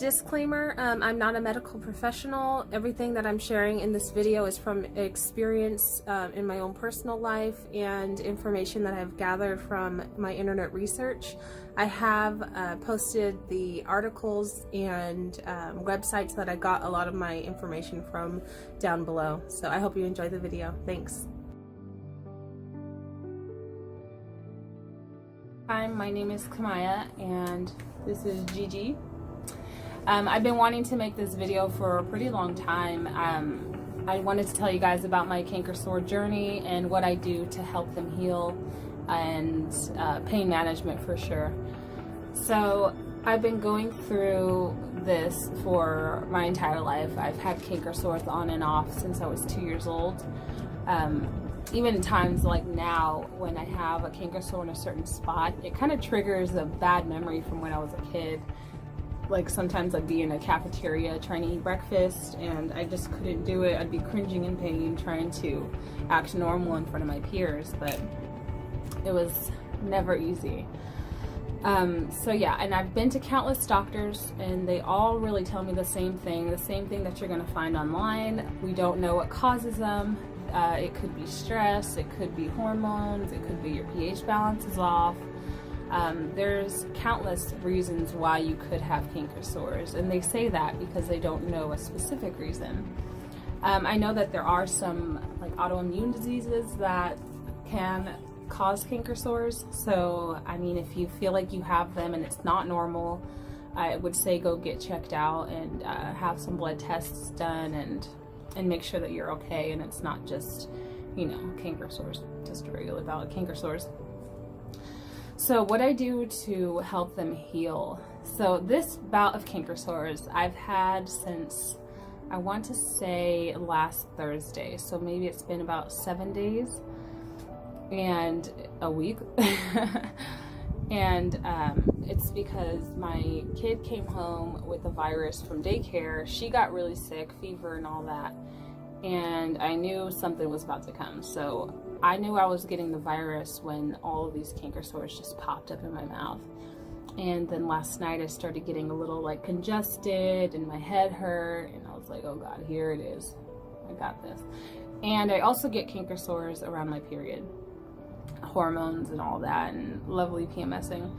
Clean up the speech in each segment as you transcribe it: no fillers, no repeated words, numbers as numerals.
Disclaimer, I'm not a medical professional. Everything that I'm sharing in this video is from experience in my own personal life and information that I've gathered from my internet research. I have posted the articles and websites that I got a lot of my information from down below. So I hope you enjoy the video. Thanks. Hi, my name is Kamaya and this is Gigi. I've been wanting to make this video for a pretty long time. I wanted to tell you guys about my canker sore journey and what I do to help them heal and pain management for sure. So I've been going through this for my entire life. I've had canker sores on and off since I was 2 years old. Even times like now when I have a canker sore in a certain spot, it kind of triggers a bad memory from when I was a kid. Like sometimes I'd be in a cafeteria trying to eat breakfast and I just couldn't do it. I'd be cringing in pain trying to act normal in front of my peers, but it was never easy. So yeah, and I've been to countless doctors and they all really tell me the same thing that you're gonna find online. We don't know what causes them. It could be stress, it could be hormones, it could be your pH balance is off. There's countless reasons why you could have canker sores, and they say that because they don't know a specific reason. I know that there are some like autoimmune diseases that can cause canker sores, so I mean if you feel like you have them and it's not normal, I would say go get checked out and have some blood tests done and make sure that you're okay and it's not just, you know, canker sores, just regular valid canker sores. So what I do to help them heal. So this bout of canker sores I've had since, I want to say last Thursday. So maybe it's been about 7 days and a week. And it's because my kid came home with a virus from daycare. She got really sick, fever and all that. And I knew something was about to come. So I knew I was getting the virus when all of these canker sores just popped up in my mouth. And then last night I started getting a little like congested and my head hurt and I was like, oh God, here it is. I got this. And I also get canker sores around my period. Hormones and all that and lovely PMSing.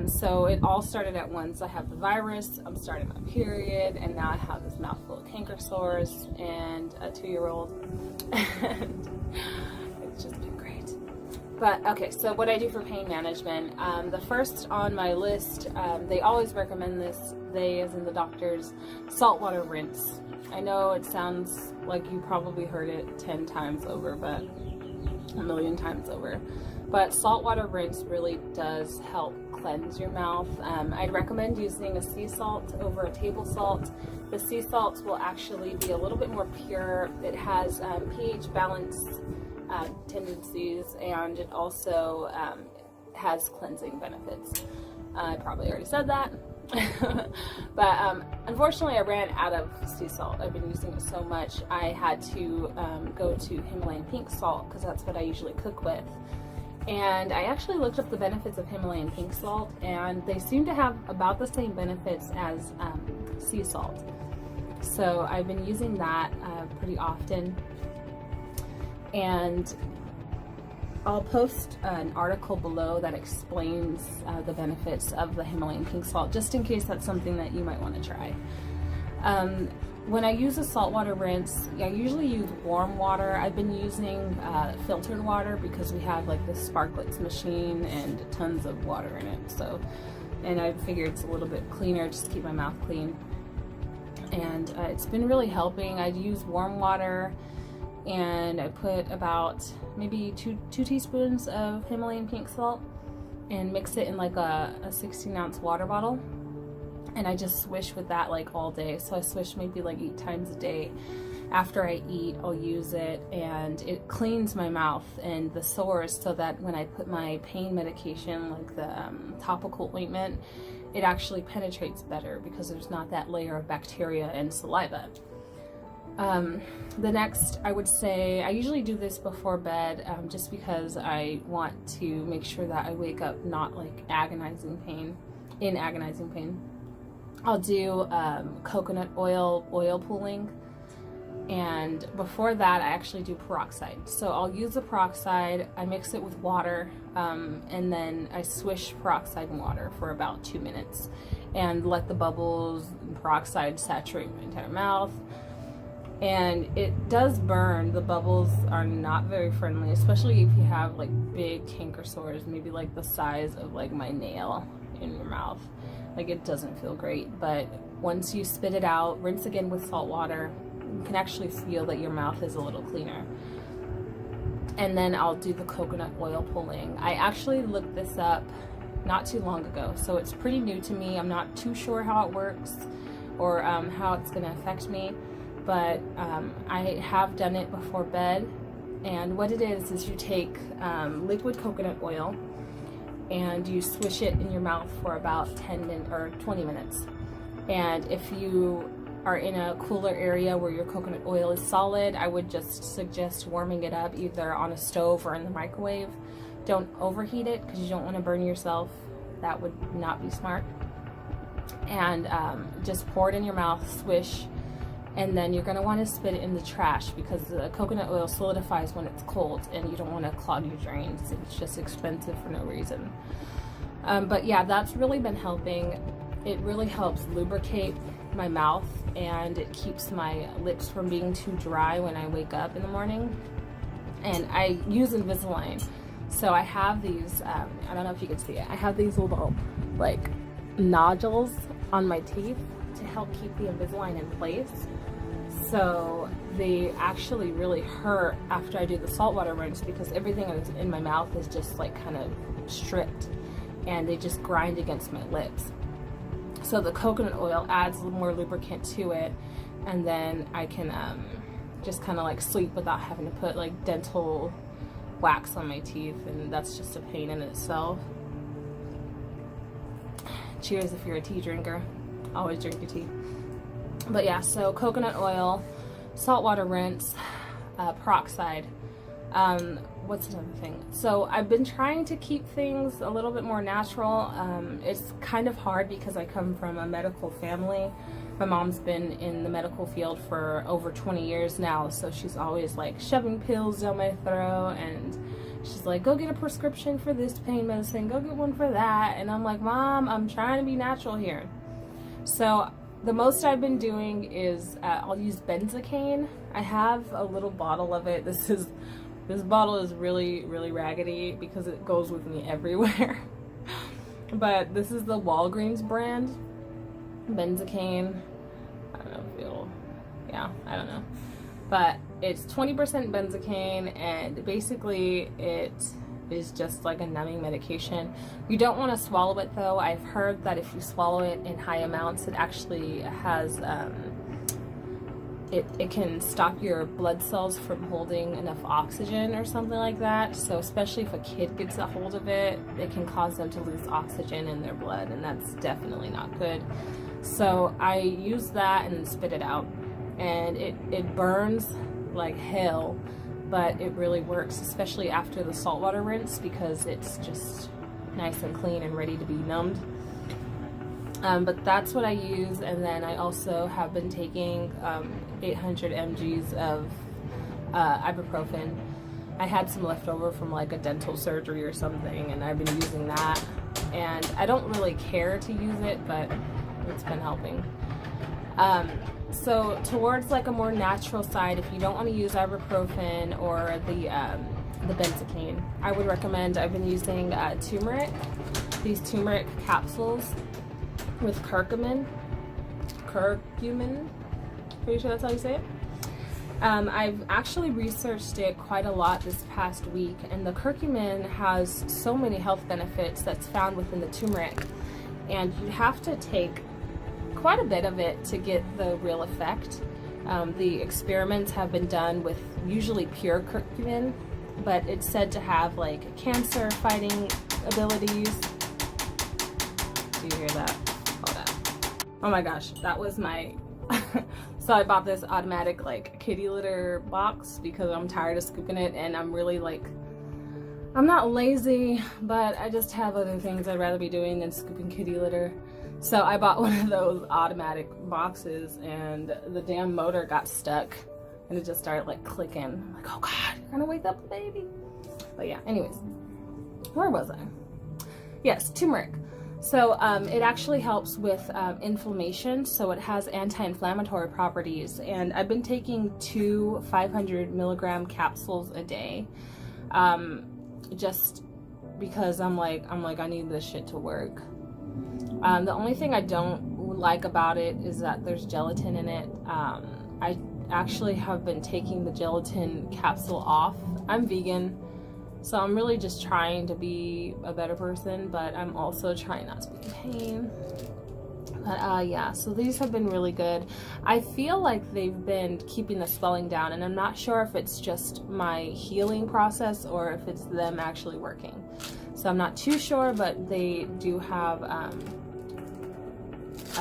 So it all started at once. I have the virus, I'm starting my period, and now I have this mouthful of canker sores and a 2-year-old. And it's just been great. But okay, so what I do for pain management, the first on my list, they always recommend this, they as in the doctors, saltwater rinse. I know it sounds like you probably heard it 10 times over, but a million times over. But saltwater rinse really does help cleanse your mouth. I'd recommend using a sea salt over a table salt. The sea salt will actually be a little bit more pure. It has pH balance tendencies and it also has cleansing benefits. I probably already said that. But unfortunately I ran out of sea salt. I've been using it so much I had to go to Himalayan pink salt because that's what I usually cook with. And I actually looked up the benefits of Himalayan pink salt and they seem to have about the same benefits as sea salt. So I've been using that pretty often. And I'll post an article below that explains the benefits of the Himalayan pink salt, just in case that's something that you might want to try. When I use a saltwater rinse, I usually use warm water. I've been using filtered water because we have like this Sparklets machine and tons of water in it. So, and I figured it's a little bit cleaner just to keep my mouth clean. And it's been really helping. I use warm water and I put about maybe two teaspoons of Himalayan pink salt and mix it in like a 16-ounce water bottle. And I just swish with that like all day. So I swish maybe like 8 times a day. After I eat, I'll use it and it cleans my mouth and the sores so that when I put my pain medication, like the topical ointment, it actually penetrates better because there's not that layer of bacteria and saliva. The next, I would say, I usually do this before bed just because I want to make sure that I wake up not like in agonizing pain. I'll do coconut oil pooling. And before that, I actually do peroxide. So I'll use the peroxide, I mix it with water, and then I swish peroxide in water for about 2 minutes and let the bubbles and peroxide saturate my entire mouth. And it does burn. The bubbles are not very friendly, especially if you have like big canker sores, maybe like the size of like my nail in your mouth. Like, it doesn't feel great. But once you spit it out, rinse again with salt water, you can actually feel that your mouth is a little cleaner. And then I'll do the coconut oil pulling. I actually looked this up not too long ago, so it's pretty new to me. I'm not too sure how it works or how it's going to affect me, but I have done it before bed. And what it is you take liquid coconut oil and you swish it in your mouth for about 10 minutes or 20 minutes. And if you are in a cooler area where your coconut oil is solid, I would just suggest warming it up either on a stove or in the microwave. Don't overheat it because you don't want to burn yourself. That would not be smart. And just pour it in your mouth, swish, and then you're going to want to spit it in the trash because the coconut oil solidifies when it's cold and you don't want to clog your drains. It's just expensive for no reason. But yeah, that's really been helping. It really helps lubricate my mouth, and it keeps my lips from being too dry when I wake up in the morning. And I use Invisalign, so I have these I don't know if you can see it, I have these little like nodules on my teeth to help keep the Invisalign in place. So they actually really hurt after I do the saltwater rinse because everything that's in my mouth is just like kind of stripped, and they just grind against my lips. So the coconut oil adds a little more lubricant to it, and then I can just kind of like sleep without having to put like dental wax on my teeth, and that's just a pain in itself. Cheers if you're a tea drinker. Always drink your tea. But yeah, so coconut oil, saltwater rinse, peroxide. What's another thing? So I've been trying to keep things a little bit more natural. It's kind of hard because I come from a medical family. My mom's been in the medical field for over 20 years now, so she's always like shoving pills down my throat, and she's like, go get a prescription for this pain medicine, go get one for that. And I'm like, Mom, I'm trying to be natural here. So the most I've been doing is I'll use benzocaine. I have a little bottle of it. This bottle is really, really raggedy because it goes with me everywhere. But this is the Walgreens brand, benzocaine. I don't know if it'll, yeah, I don't know. But it's 20% benzocaine, and basically it is just like a numbing medication. You don't want to swallow it though. I've heard that if you swallow it in high amounts, it actually has it can stop your blood cells from holding enough oxygen or something like that. So especially if a kid gets a hold of it, it can cause them to lose oxygen in their blood, and that's definitely not good. So I use that and then spit it out, and it burns like hell, but it really works, especially after the saltwater rinse, because it's just nice and clean and ready to be numbed. But that's what I use. And then I also have been taking 800 mgs of ibuprofen. I had some left over from like a dental surgery or something, and I've been using that. And I don't really care to use it, but it's been helping. So towards like a more natural side, if you don't want to use ibuprofen or the benzocaine, I would recommend, I've been using turmeric, these turmeric capsules with curcumin, pretty sure that's how you say it. I've actually researched it quite a lot this past week, and the curcumin has so many health benefits that's found within the turmeric, and you have to take quite a bit of it to get the real effect. The experiments have been done with usually pure curcumin, but it's said to have like cancer fighting abilities. Do you hear that? Oh my gosh, that was my so I bought this automatic like kitty litter box because I'm tired of scooping it, and I'm really like, I'm not lazy, but I just have other things I'd rather be doing than scooping kitty litter. So I bought one of those automatic boxes, and the damn motor got stuck, and it just started like clicking. I'm like, oh God, you're gonna wake up the baby. But yeah, anyways, where was I? Yes, turmeric. So it actually helps with inflammation, so it has anti-inflammatory properties, and I've been taking 2 500 milligram capsules a day, just because I'm like I need this shit to work. The only thing I don't like about it is that there's gelatin in it. I actually have been taking the gelatin capsule off. I'm vegan, so I'm really just trying to be a better person, but I'm also trying not to be in pain. But yeah, so these have been really good. I feel like they've been keeping the swelling down, and I'm not sure if it's just my healing process or if it's them actually working. So I'm not too sure, but they do have, I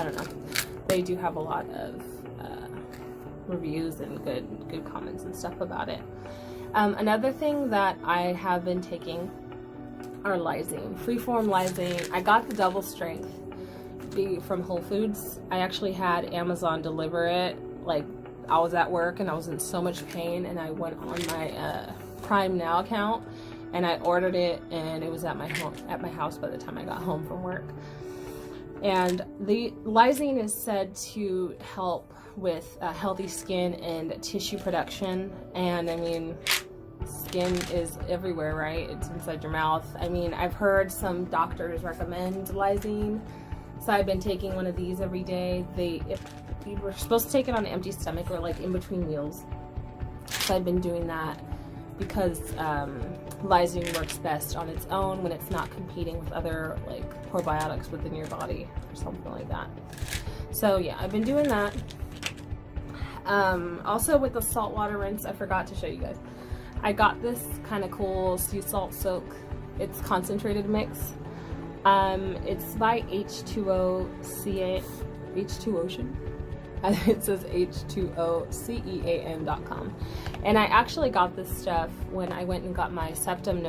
don't know, they do have a lot of reviews and good comments and stuff about it. Another thing that I have been taking are lysine, freeform lysine. I got the double strength from Whole Foods. I actually had Amazon deliver it. Like, I was at work and I was in so much pain, and I went on my Prime Now account and I ordered it, and it was at my house by the time I got home from work. And the lysine is said to help with healthy skin and tissue production. And I mean, skin is everywhere, right? It's inside your mouth. I mean, I've heard some doctors recommend lysine, so I've been taking one of these every day. If you were supposed to take it on an empty stomach or like in between meals, so I've been doing that because lysine works best on its own when it's not competing with other like probiotics within your body or something like that. So yeah, I've been doing that. Also with the saltwater rinse, I forgot to show you guys. I got this kind of cool sea salt soak. It's concentrated mix. It's by H2Ocean. It says H2OCEAN.com. And I actually got this stuff when I went and got my septum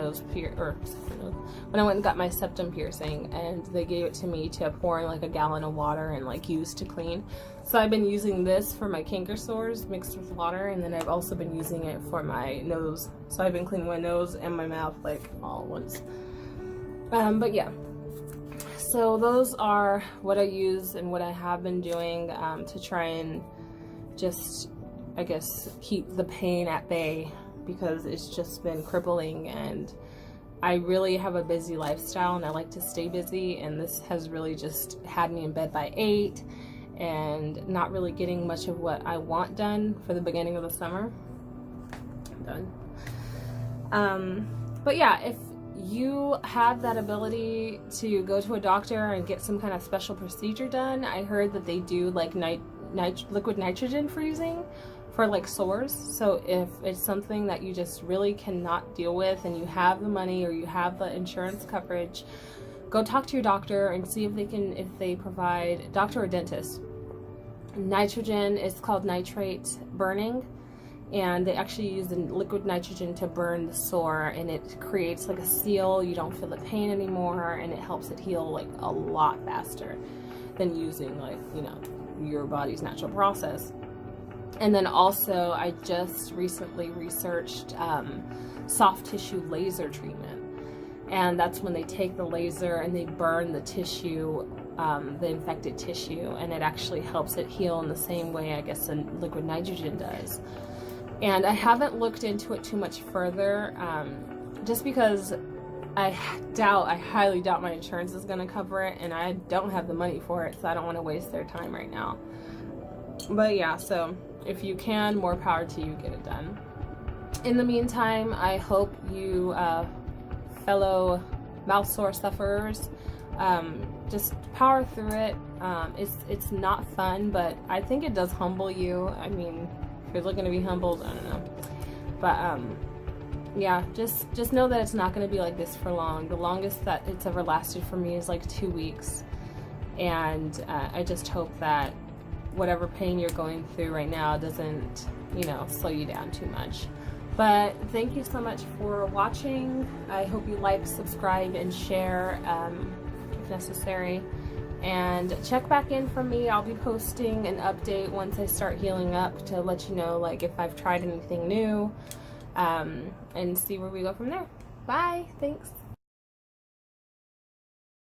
piercing, and they gave it to me to pour in like a gallon of water and like use to clean. So I've been using this for my canker sores mixed with water, and then I've also been using it for my nose. So I've been cleaning my nose and my mouth like all at once. But yeah. So those are what I use and what I have been doing to try and just, I guess, keep the pain at bay, because it's just been crippling, and I really have a busy lifestyle and I like to stay busy, and this has really just had me in bed by 8 and not really getting much of what I want done for the beginning of the summer. I'm done. But yeah, if you have that ability to go to a doctor and get some kind of special procedure done, I heard that they do like liquid nitrogen freezing for like sores. So if it's something that you just really cannot deal with and you have the money or you have the insurance coverage, go talk to your doctor and see if they provide, doctor or dentist. Nitrogen is called nitrate burning, and they actually use the liquid nitrogen to burn the sore, and it creates like a seal. You don't feel the pain anymore, and it helps it heal like a lot faster than using like, you know, your body's natural process. And then also I just recently researched soft tissue laser treatment, and that's when they take the laser and they burn the tissue, the infected tissue, and it actually helps it heal in the same way I guess the liquid nitrogen does. And I haven't looked into it too much further, just because I highly doubt my insurance is going to cover it, and I don't have the money for it, so I don't want to waste their time right now. But yeah, so if you can, more power to you, get it done. In the meantime, I hope you fellow mouth sore sufferers just power through it. It's not fun, but I think it does humble you. I mean, if you're looking to be humbled, I don't know, but yeah, just know that it's not going to be like this for long. The longest that it's ever lasted for me is like 2 weeks, and I just hope that whatever pain you're going through right now doesn't, you know, slow you down too much. But thank you so much for watching. I hope you like, subscribe, and share if necessary. and check back in from me. I'll be posting an update once I start healing up to let you know like if I've tried anything new, and see where we go from there. Bye. Thanks.